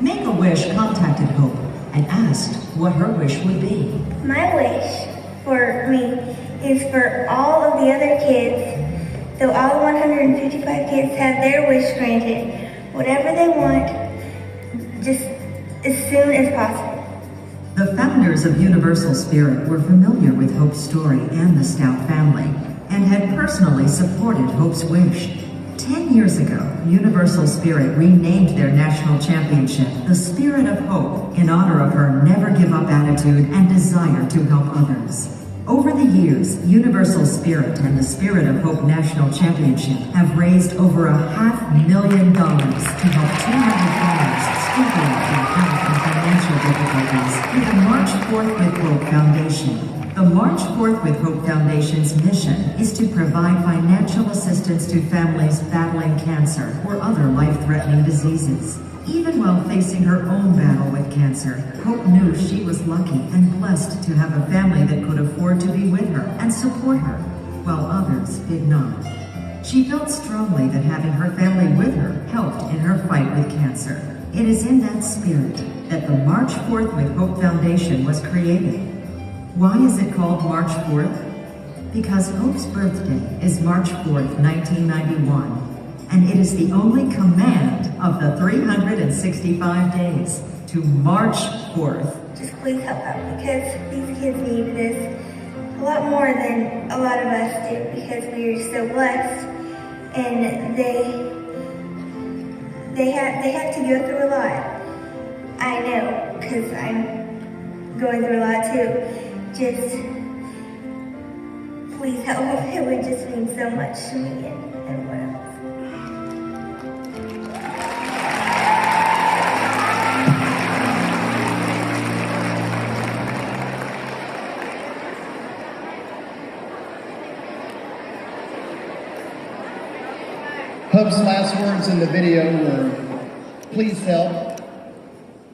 Make-A-Wish contacted Hope and asked what her wish would be. My wish for me is for all of the other kids, so all 155 kids have their wish granted, whatever they want, just as soon as possible. The founders of Universal Spirit were familiar with Hope's story and the Stout family, and had personally supported Hope's wish. 10 years ago, Universal Spirit renamed their national championship the Spirit of Hope in honor of her never-give-up attitude and desire to help others. Over the years, Universal Spirit and the Spirit of Hope National Championship have raised over $500,000 to help 200 farmers struggling with health and financial difficulties through the March 4th with Hope Foundation. The March 4th with Hope Foundation's mission is to provide financial assistance to families battling cancer or other life-threatening diseases. Even while facing her own battle with cancer, Hope knew she was lucky and blessed to have a family that could afford to be with her and support her, while others did not. She felt strongly that having her family with her helped in her fight with cancer. It is in that spirit that the March 4th with Hope Foundation was created. Why is it called March 4th? Because Hope's birthday is March 4th, 1991, and it is the only command of the 365 days to March 4th. Just please help out, because these kids need this a lot more than a lot of us do, because we are so blessed, and they have to go through a lot. I know, because I'm going through a lot too. Just please help. It would just mean so much to me and everyone else. Hope's last words in the video were, "Please help,"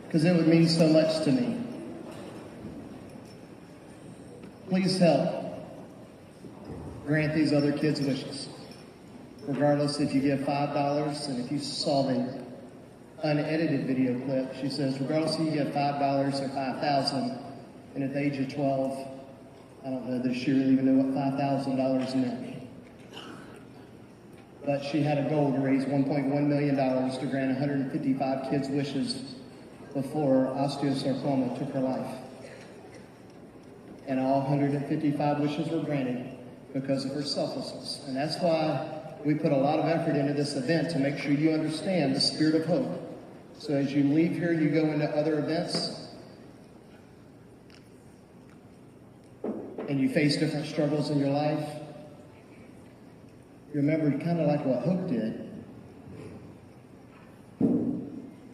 because it would mean so much to me. Please help grant these other kids' wishes. Regardless if you give $5, and if you saw the unedited video clip, she says, regardless if you give $5 or $5,000, and at the age of 12, I don't know that she really even knew what $5,000 meant. But she had a goal to raise $1.1 million to grant 155 kids' wishes before osteosarcoma took her life. And all 155 wishes were granted because of her selflessness. And that's why we put a lot of effort into this event, to make sure you understand the spirit of hope. So as you leave here, you go into other events, and you face different struggles in your life, you remember kind of like what Hope did,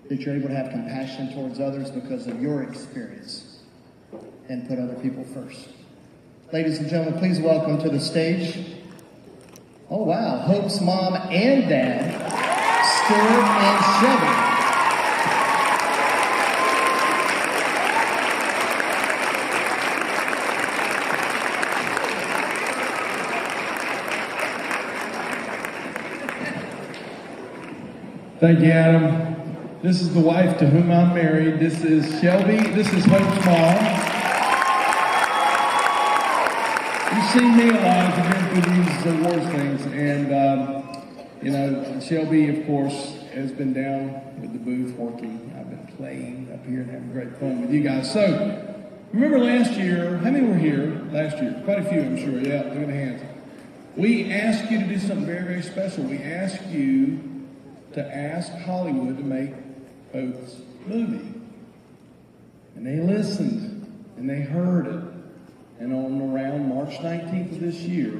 that you're able to have compassion towards others because of your experience and put other people first. Ladies and gentlemen, please welcome to the stage, oh wow, Hope's mom and dad, Stuart and Shelby. Thank you, Adam. This is the wife to whom I'm married. This is Shelby. This is Hope's mom. You've seen me a lot as I've been through these awards things, and Shelby, of course, has been down with the booth working. I've been playing up here and having great fun with you guys. So, remember last year, how many were here last year? Quite a few, I'm sure. Yeah, look at the hands. We asked you to do something very, very special. We asked you to ask Hollywood to make Hope's movie. And they listened, and they heard it. And on around March 19th of this year,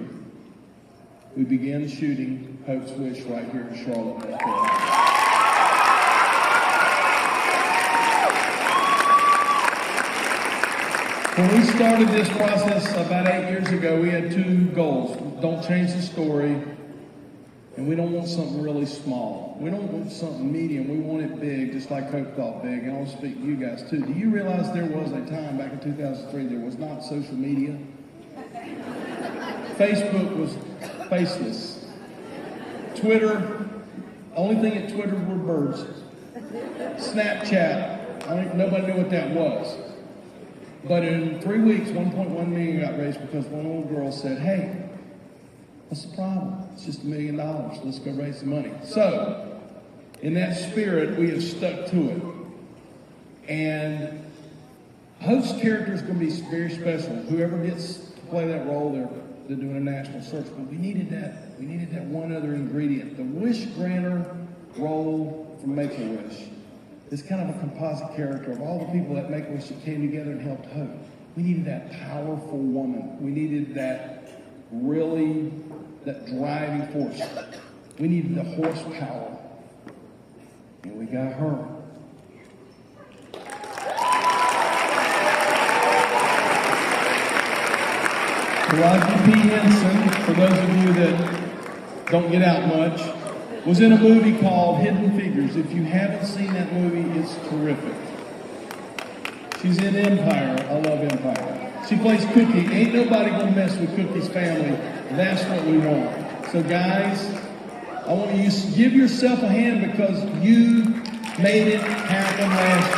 we began shooting Hope's Wish right here in Charlotte, North Carolina. When we started this process about 8 years ago, we had two goals. Don't change the story, and we don't want something really small. We don't want something medium. We want it big, just like Hope thought big. And I'll speak to you guys too. Do you realize there was a time back in 2003 there was not social media? Facebook was faceless. Twitter, only thing at Twitter were birds. Snapchat, nobody knew what that was. But in 3 weeks, 1.1 million got raised because one little girl said, hey, what's the problem? It's just $1 million. Let's go raise the money. So, in that spirit, we have stuck to it. And Hope's character is going to be very special. Whoever gets to play that role, they're doing a national search. But we needed that. We needed that one other ingredient. The wish granter role from Make-A-Wish is kind of a composite character of all the people at Make-A-Wish that came together and helped Hope. We needed that powerful woman. We needed that driving force. We needed the horsepower. And we got her. Roger P. Henson, for those of you that don't get out much, was in a movie called Hidden Figures. If you haven't seen that movie, it's terrific. She's in Empire. I love Empire. She plays Cookie. Ain't nobody gonna mess with Cookie's family. That's what we want. So guys, I want you to give yourself a hand because you made it happen last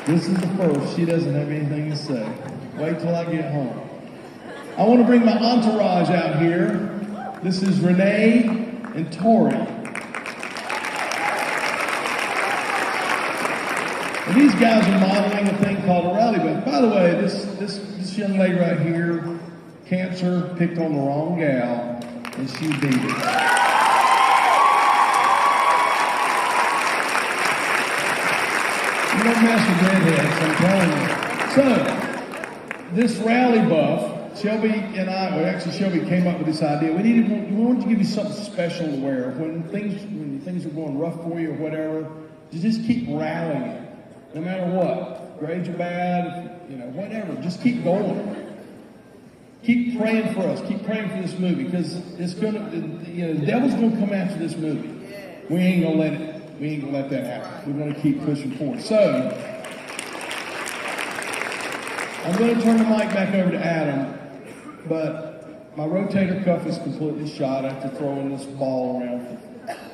year. This is the first. She doesn't have anything to say. Wait till I get home. I want to bring my entourage out here. This is Renee and Tori. And these guys are modeling a thing called a rally bus. By the way, this young lady right here, cancer, picked on the wrong gal, and she beat it. You don't mess with redheads, I'm telling you. So, this rally buff, Shelby and Shelby came up with this idea. We wanted to give you something special to wear when things are going rough for you or whatever. You just keep rallying, no matter what. Grades are bad, whatever. Just keep going. Keep praying for us. Keep praying for this movie because the devil's gonna come after this movie. We ain't gonna let that happen. We're gonna keep pushing forward. So I'm gonna turn the mic back over to Adam. But my rotator cuff is completely shot after throwing this ball around.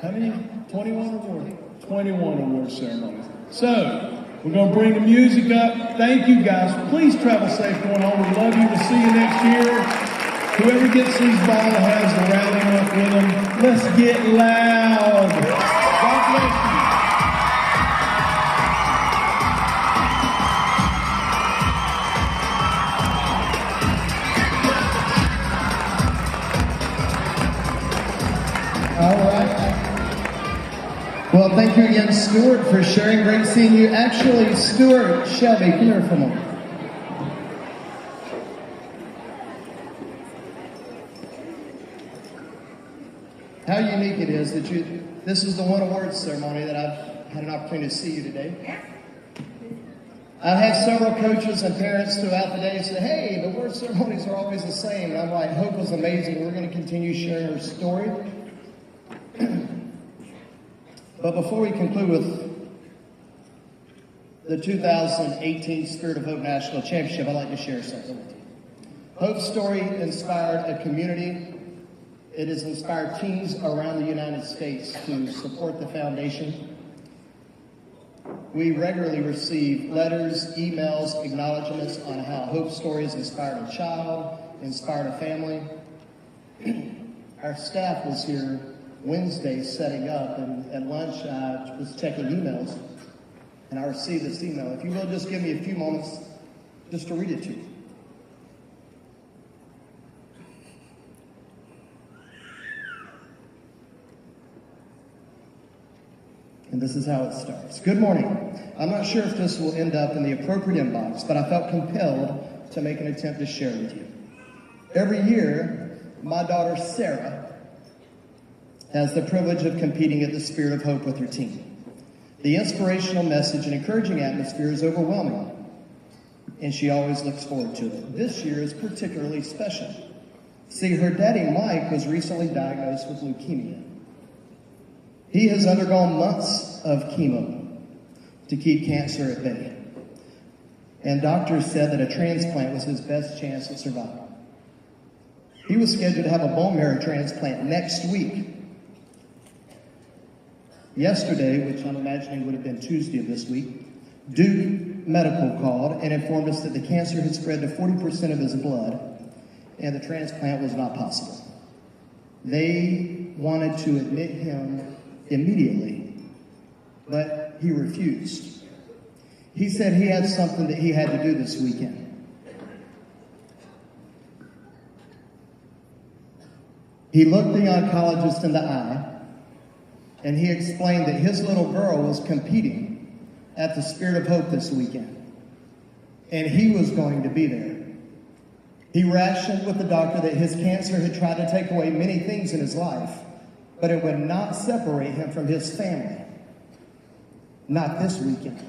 How many? 21 awards? 21 award ceremonies. So, we're going to bring the music up. Thank you, guys. Please travel safe going on. We love you. We'll see you next year. Whoever gets these balls has the rally up with them. Let's get loud. God bless you. All right. Well, thank you again, Stuart, for sharing. Great seeing you. Actually, Stuart, Shelby, come here for a moment. How unique it is that this is the one awards ceremony that I've had an opportunity to see you today. I've had several coaches and parents throughout the day say, hey, the award ceremonies are always the same. And I'm like, Hope was amazing. We're going to continue sharing her story. But before we conclude with the 2018 Spirit of Hope National Championship, I'd like to share something with you. Hope's story inspired a community. It has inspired teens around the United States to support the foundation. We regularly receive letters, emails, acknowledgments on how Hope's story has inspired a child, inspired a family. Our staff was here Wednesday setting up, and at lunch I was checking emails, and I received this email. If you will just give me a few moments just to read it to you. And this is how it starts. Good morning. I'm not sure if this will end up in the appropriate inbox, but I felt compelled to make an attempt to share with you. Every year, my daughter Sarah has the privilege of competing at the Spirit of Hope with her team. The inspirational message and encouraging atmosphere is overwhelming, and she always looks forward to it. This year is particularly special. See, her daddy Mike was recently diagnosed with leukemia. He has undergone months of chemo to keep cancer at bay, and doctors said that a transplant was his best chance at survival. He was scheduled to have a bone marrow transplant next week. Yesterday, which I'm imagining would have been Tuesday of this week, Duke Medical called and informed us that the cancer had spread to 40% of his blood and the transplant was not possible. They wanted to admit him immediately, but he refused. He said he had something that he had to do this weekend. He looked the oncologist in the eye, and he explained that his little girl was competing at the Spirit of Hope this weekend, and he was going to be there. He rationed with the doctor that his cancer had tried to take away many things in his life, but it would not separate him from his family. Not this weekend.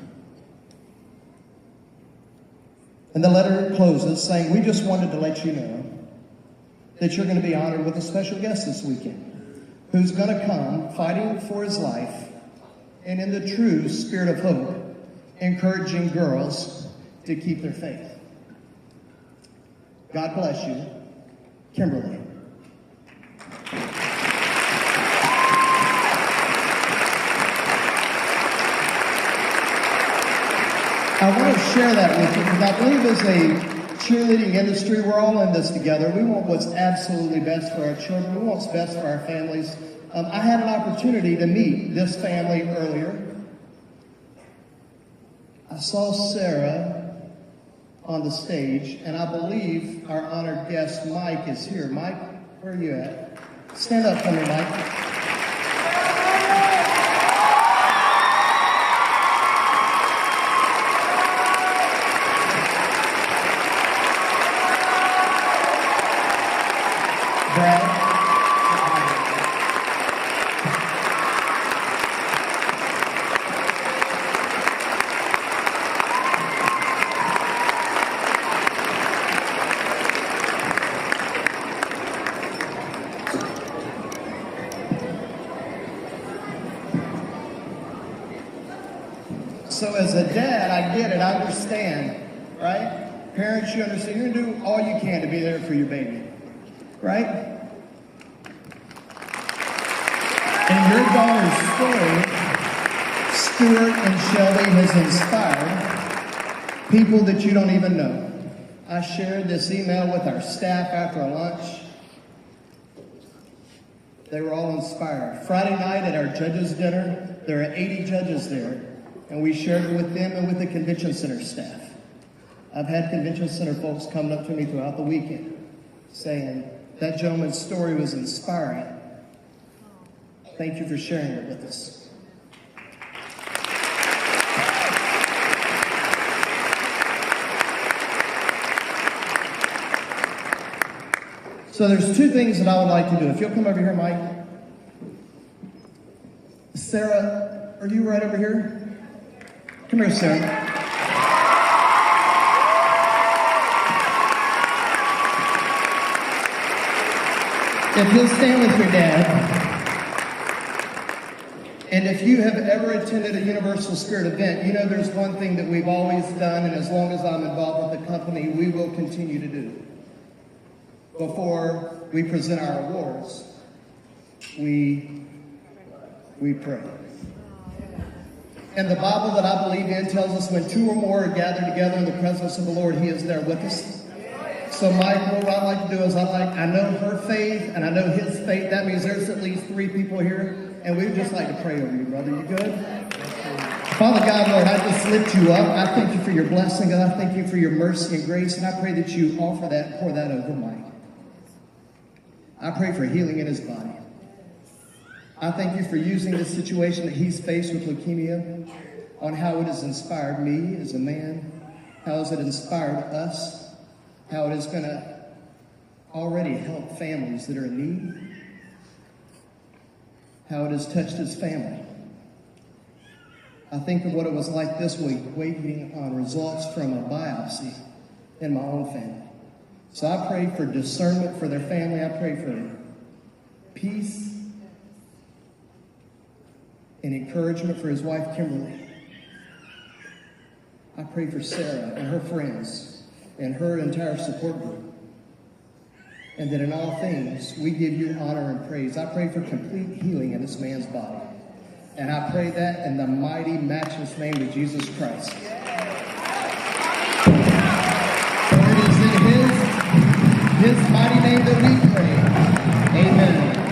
And the letter closes saying, "We just wanted to let you know that you're going to be honored with a special guest this weekend who's going to come fighting for his life and in the true spirit of hope, encouraging girls to keep their faith." God bless you, Kimberly. I want to share that with you because I believe as a cheerleading industry, we're all in this together. We want what's absolutely best for our children. We want what's best for our families. I had an opportunity to meet this family earlier. I saw Sarah on the stage, and I believe our honored guest, Mike, is here. Mike, where are you at? Stand up for me, Mike. So as a dad, I get it, I understand, right? Parents, you understand, you're going to do all you can to be there for your baby, right? And your daughter's story, Stuart and Shelby, has inspired people that you don't even know. I shared this email with our staff after a lunch. They were all inspired. Friday night at our judges' dinner, there are 80 judges there. And we shared it with them and with the convention center staff. I've had convention center folks come up to me throughout the weekend saying, that gentleman's story was inspiring. Thank you for sharing it with us. So there's two things that I would like to do. If you'll come over here, Mike. Sarah, are you right over here? Come here, Sarah. If you'll stand with your dad, and if you have ever attended a Universal Spirit event, you know there's one thing that we've always done, and as long as I'm involved with the company, we will continue to do. Before we present our awards, we pray. And the Bible that I believe in tells us when two or more are gathered together in the presence of the Lord, He is there with us. So Mike, what I'd like to do is I know her faith and I know his faith. That means there's at least 3 people here. And we'd just like to pray over you, brother. You good? Father God, Lord, I just lift you up. I thank you for your blessing. And I thank you for your mercy and grace. And I pray that you offer that and pour that over Mike. I pray for healing in his body. I thank you for using this situation that he's faced with leukemia on how it has inspired me as a man, how has it inspired us, how it is going to already help families that are in need, how it has touched his family. I think of what it was like this week, waiting on results from a biopsy in my own family. So I pray for discernment for their family. I pray for peace and encouragement for his wife, Kimberly. I pray for Sarah and her friends and her entire support group. and that in all things we give you honor and praise. I pray for complete healing in this man's body. And I pray that in the mighty, matchless name of Jesus Christ. For it is in his mighty name that we pray. Amen.